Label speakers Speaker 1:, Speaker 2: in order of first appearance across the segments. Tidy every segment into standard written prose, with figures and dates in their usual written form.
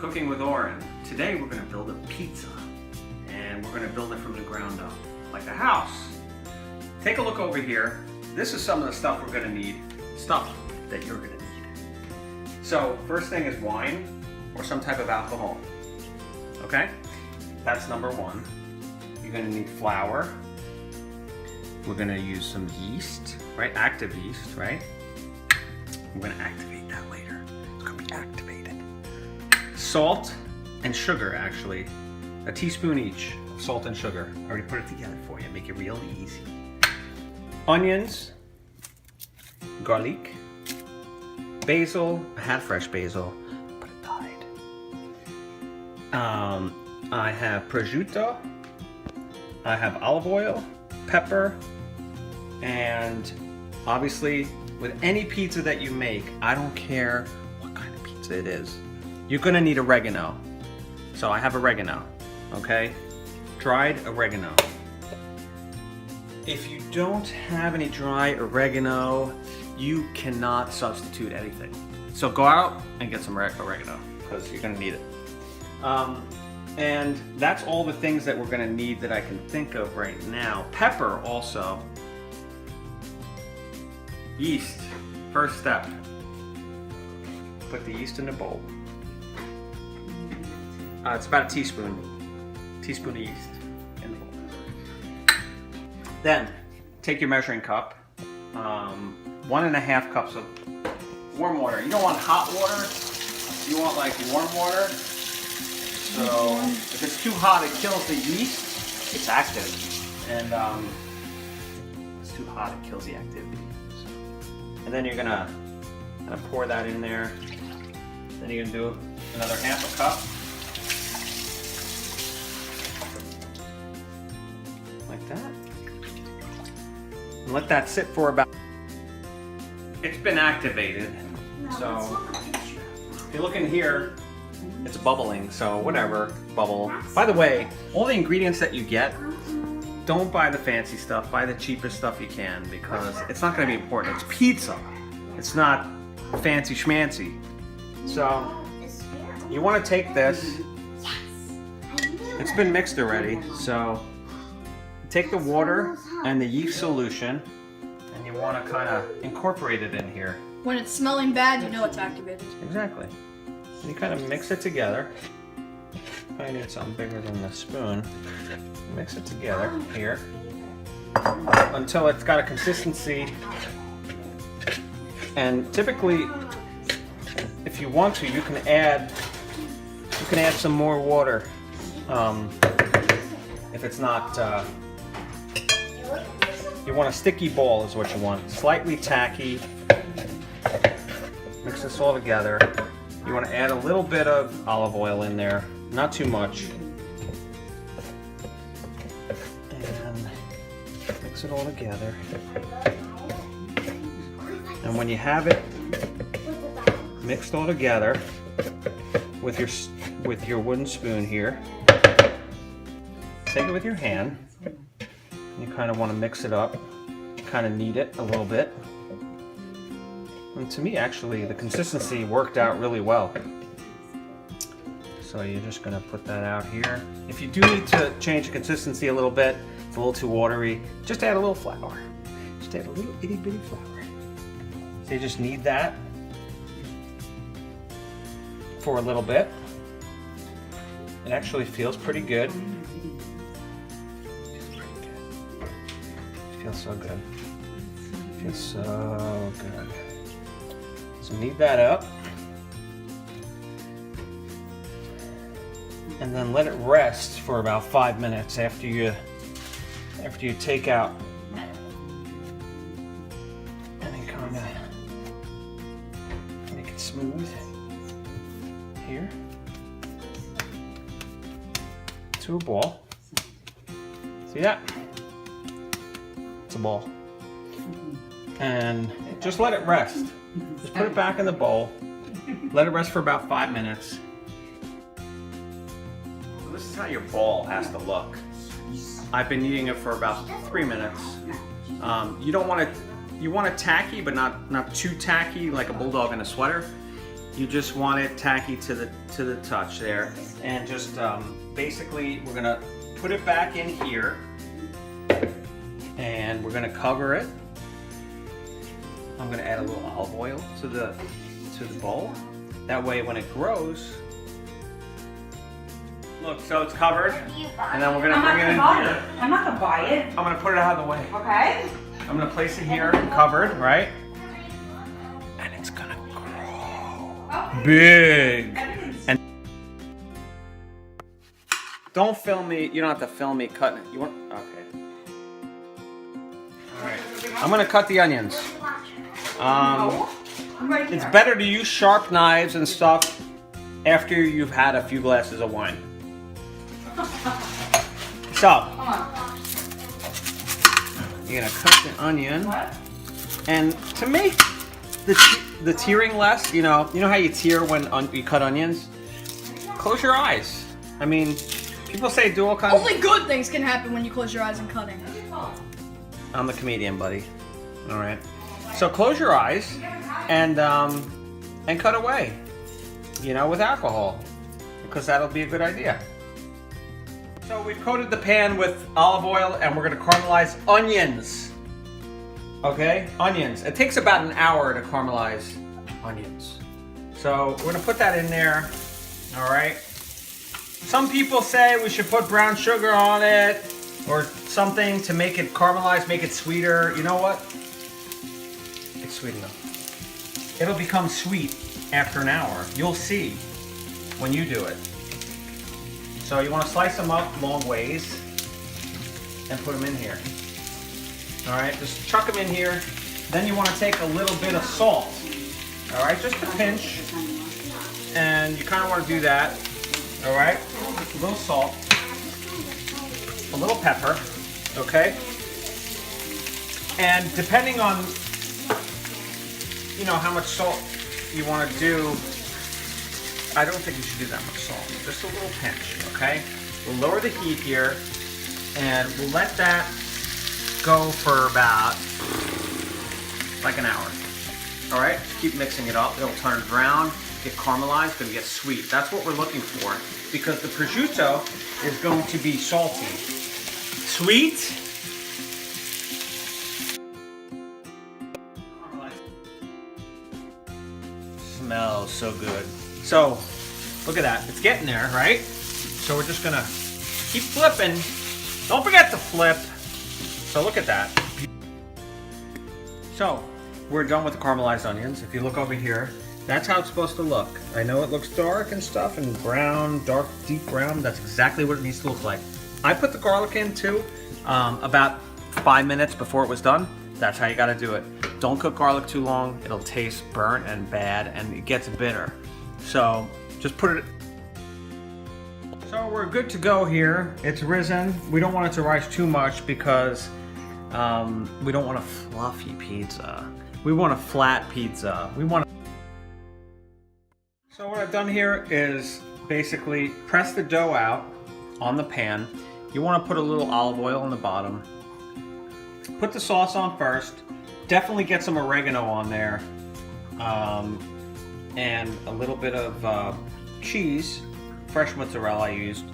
Speaker 1: Cooking with Oren. Today we're going to build a pizza, and we're going to build it from the ground up, like a house. Take a look over here. This is some of the stuff we're going to need, stuff that you're going to need. So first thing is wine or some type of alcohol. Okay? That's number one. You're going to need flour. We're going to use some yeast, right? Active yeast, right? I'm going to activate that later. It's going to be activated. Salt and sugar, actually. A teaspoon each of salt and sugar. I already put it together for you. Make it real easy. Onions, garlic, basil. I had fresh basil, but it died. I have prosciutto. I have olive oil, pepper, and obviously with any pizza that you make, I don't care what kind of pizza it is, you're gonna need oregano. So I have oregano, okay? Dried oregano. If you don't have any dry oregano, you cannot substitute anything. So go out and get some oregano, because you're gonna need it. And that's all the things that we're gonna need that I can think of right now. Pepper also. Yeast, first step. Put the yeast in the bowl. It's about a teaspoon of yeast in the bowl. Then, take your measuring cup, 1.5 cups of warm water. You don't want hot water, you want like warm water. So if it's too hot, it kills the yeast. It's active, and if it's too hot, it kills the activity. And then you're gonna pour that in there. Then you're gonna do another 1/2 cup, like that, and let that sit for about. It's been activated, so if you look in here. It's bubbling, so whatever, bubble. By the way, all the ingredients that you get, don't buy the fancy stuff, buy the cheapest stuff you can, because it's not gonna be important. It's pizza. It's not fancy schmancy. So, you wanna take this, it's been mixed already, so take the water and the yeast solution, and you wanna kinda incorporate it in here.
Speaker 2: When it's smelling bad, you know it's activated.
Speaker 1: Exactly. And you kind of mix it together. I need something bigger than the spoon. Mix it together here until it's got a consistency. And typically, if you want to, you can add some more water. If it's not, you want a sticky ball is what you want. Slightly tacky. Mix this all together. You want to add a little bit of olive oil in there, not too much. And mix it all together. And when you have it mixed all together with your wooden spoon here, take it with your hand. You kind of want to mix it up, kind of knead it a little bit. And to me, actually, the consistency worked out really well. So you're just gonna put that out here. If you do need to change the consistency a little bit, it's a little too watery, just add a little flour. Just add a little itty bitty flour. So you just knead that for a little bit. It actually feels pretty good. It feels so good. It feels so good. So knead that up, and then let it rest for about 5 minutes after you take out any kind of make it smooth here to a ball. See that? It's a ball, and just let it rest. Just put it back in the bowl, let it rest for about 5 minutes. So this is how your ball has to look. I've been eating it for about 3 minutes. You want it tacky, but not too tacky like a bulldog in a sweater. You just want it tacky to the touch there, and just basically we're gonna put it back in here, and we're gonna cover it. I'm gonna add a little olive oil to the bowl. That way, when it grows, look, so it's covered, and then we're gonna bring it in here.
Speaker 3: I'm not gonna buy it.
Speaker 1: I'm gonna put it out of the way.
Speaker 3: Okay.
Speaker 1: I'm gonna place it here, covered, right? And it's gonna grow big. And don't film me. You don't have to film me cutting it. You want? Okay. All right. I'm gonna cut the onions. It's better to use sharp knives and stuff after you've had a few glasses of wine. So, you're gonna cut the onion, and to make the tearing less, you know how you tear when you cut onions? Close your eyes. I mean, people say do all kinds.
Speaker 2: Only good things can happen when you close your eyes and cutting.
Speaker 1: I'm the comedian, buddy. All right. So close your eyes and cut away. With alcohol, because that'll be a good idea. So we've coated the pan with olive oil, and we're going to caramelize onions. Okay, onions. It takes about an hour to caramelize onions. So we're going to put that in there. All right. Some people say we should put brown sugar on it or something to make it caramelize, make it sweeter. You know what? It's sweet enough. It'll become sweet after an hour. You'll see when you do it. So you want to slice them up long ways and put them in here. All right, just chuck them in here. Then you want to take a little bit of salt. All right, just a pinch. And you kind of want to do that. All right, a little salt, a little pepper, okay? And depending on, how much salt you want to do, I don't think you should do that much salt. Just a little pinch, okay? We'll lower the heat here, and we'll let that go for about like an hour. All right, just keep mixing it up. It'll turn brown, get caramelized, and get sweet. That's what we're looking for, because the prosciutto is going to be salty. Sweet. Smells so good. So, look at that. It's getting there, right? So we're just gonna keep flipping. Don't forget to flip. So look at that. So, we're done with the caramelized onions. If you look over here, that's how it's supposed to look. I know it looks dark and stuff, and brown, dark, deep brown. That's exactly what it needs to look like. I put the garlic in too, about 5 minutes before it was done. That's how you gotta do it. Don't cook garlic too long. It'll taste burnt and bad, and it gets bitter. So just put it. So we're good to go here. It's risen. We don't want it to rise too much because we don't want a fluffy pizza. We want a flat pizza. So what I've done here is basically press the dough out on the pan. You want to put a little olive oil on the bottom. Put the sauce on first. Definitely get some oregano on there. And a little bit of cheese, fresh mozzarella I used.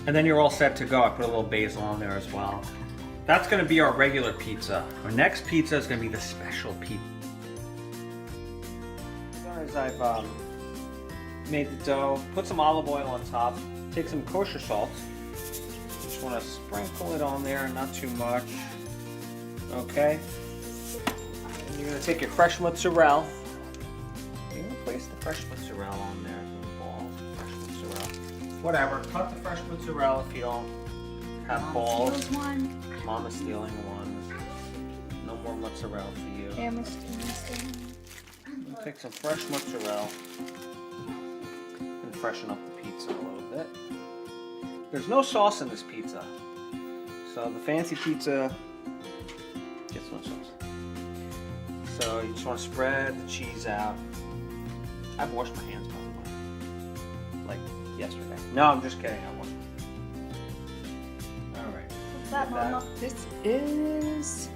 Speaker 1: And then you're all set to go. I put a little basil on there as well. That's going to be our regular pizza. Our next pizza is going to be the special pizza. As I've made the dough, put some olive oil on top, take some kosher salt. Just want to sprinkle it on there, not too much. Okay. And you're going to take your fresh mozzarella. You're going to place the fresh mozzarella on there. Little balls of fresh mozzarella. Whatever. Cut the fresh mozzarella if you don't have balls. Mama's stealing one. No more mozzarella for you. Take some fresh mozzarella and freshen up the pizza a little bit. There's no sauce in this pizza, so the fancy pizza gets no sauce. So you just want to spread the cheese out. I've washed my hands, by the way, like yesterday. No, I'm just kidding. I washed. All right.
Speaker 2: What's that, Mama?
Speaker 3: This is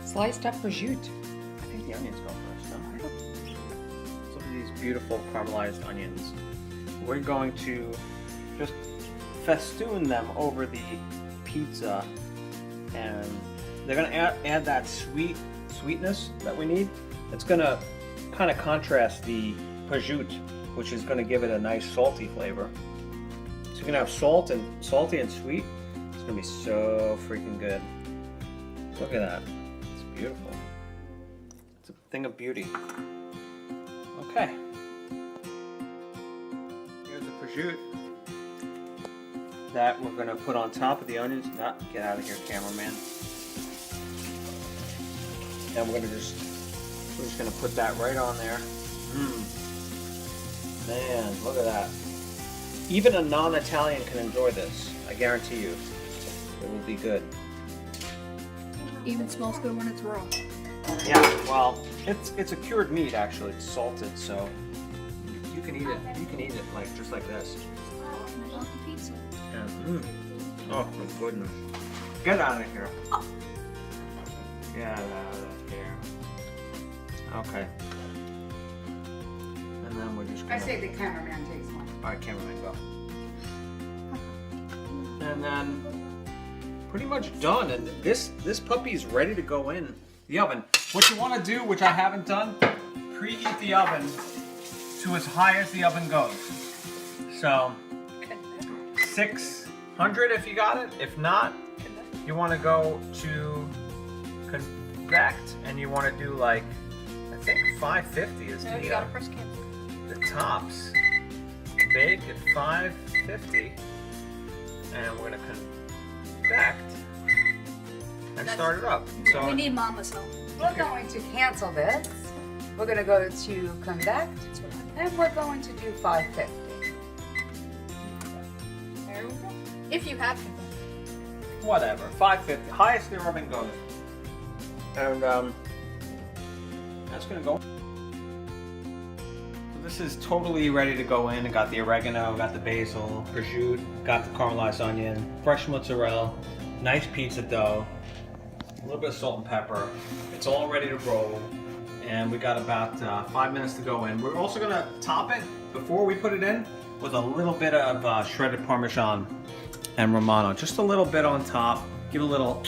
Speaker 3: sliced up prosciutto.
Speaker 1: I think the onions go first. No? Look at these beautiful caramelized onions. We're going to just festoon them over the pizza, and they're gonna add that sweetness that we need. It's gonna kind of contrast the prosciutto, which is gonna give it a nice salty flavor. So you're gonna have salty and sweet. It's gonna be so freaking good. Look at that. It's beautiful. It's a thing of beauty. Okay. Here's the prosciutto that we're gonna put on top of the onions. Get out of here, cameraman. And we're just gonna put that right on there. Man, look at that. Even a non-Italian can enjoy this. I guarantee you. It will be good.
Speaker 2: Even smells good when it's raw.
Speaker 1: Yeah, well, it's a cured meat actually. It's salted, so you can eat it. You can eat it like just like this.
Speaker 2: I love the pizza.
Speaker 1: Yeah. Oh my goodness! Get out of here! Get out of here! Okay. And then we're just gonna...
Speaker 3: I say the cameraman takes one.
Speaker 1: All right, cameraman, go. And then pretty much done. And this puppy is ready to go in the oven. What you want to do, which I haven't done, preheat the oven to as high as the oven goes. So 600 if you got it. If not, you want to go to convect, and you want to do like, I think 550 is
Speaker 2: You gotta press cancel.
Speaker 1: the tops. Bake at 550, and we're gonna convect and start it up. So
Speaker 2: We need Mama's help.
Speaker 3: We're going to cancel this. We're going to go to convect, and we're going to do 550.
Speaker 2: There we go. If you have to.
Speaker 1: whatever, 550, highest the oven goes, and that's gonna go. So this is totally ready to go in. I got the oregano, got the basil, prosciutto, got the caramelized onion, fresh mozzarella, nice pizza dough, a little bit of salt and pepper. It's all ready to roll, and we got about 5 minutes to go in. We're also gonna top it before we put it in with a little bit of shredded Parmesan and Romano, just a little bit on top. Give it a little.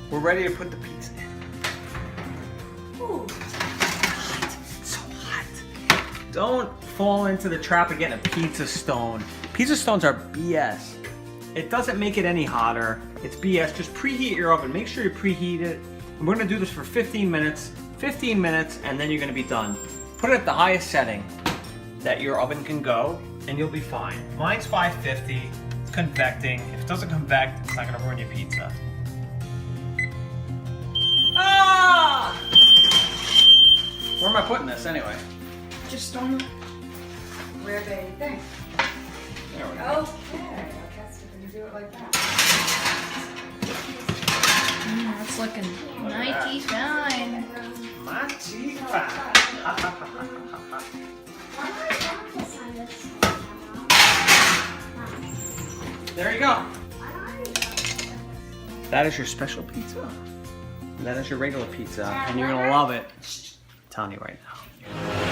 Speaker 1: We're ready to put the pizza in. Ooh, it's so hot. Don't fall into the trap of getting a pizza stone. Pizza stones are BS. It doesn't make it any hotter. It's BS. Just preheat your oven. Make sure you preheat it. And we're gonna do this for 15 minutes. 15 minutes, and then you're gonna be done. Put it at the highest setting that your oven can go, and you'll be fine. Mine's 550. It's convecting. If it doesn't convect, it's not gonna ruin your pizza. Ah! Where am I putting this anyway?
Speaker 2: Just on the...
Speaker 3: Where they think.
Speaker 1: There we go.
Speaker 3: Okay, I guess we're going to do it like that.
Speaker 2: It's looking mighty fine.
Speaker 1: Mighty fine. There you go. That is your special pizza. That is your regular pizza, and you're gonna love it. I'm telling you right now.